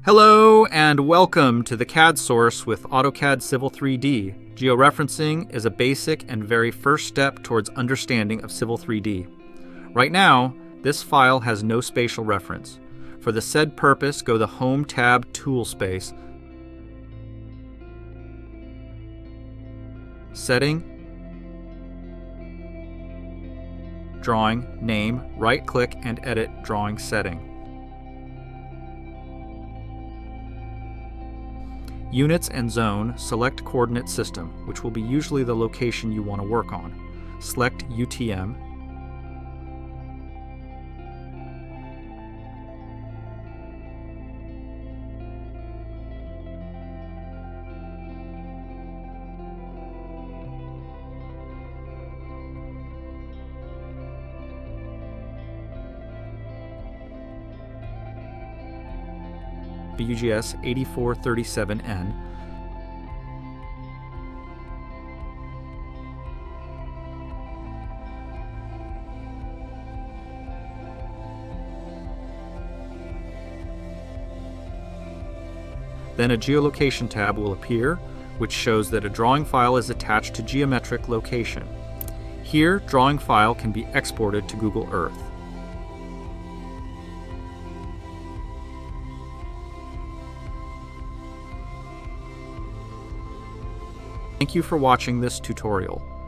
Hello and welcome to the CAD source with AutoCAD Civil 3D. Georeferencing is a basic and very first step towards understanding of Civil 3D. Right now, this file has no spatial reference. For the said purpose, go to Home tab Tool Space, Setting, Drawing, Name, right-click and edit Drawing Setting. Units and Zone, select Coordinate System, which will be usually the location you want to work on. Select UTM. BUGS 8437N. Then a geolocation tab will appear, which shows that a drawing file is attached to geometric location. Here, drawing file can be exported to Google Earth. Thank you for watching this tutorial.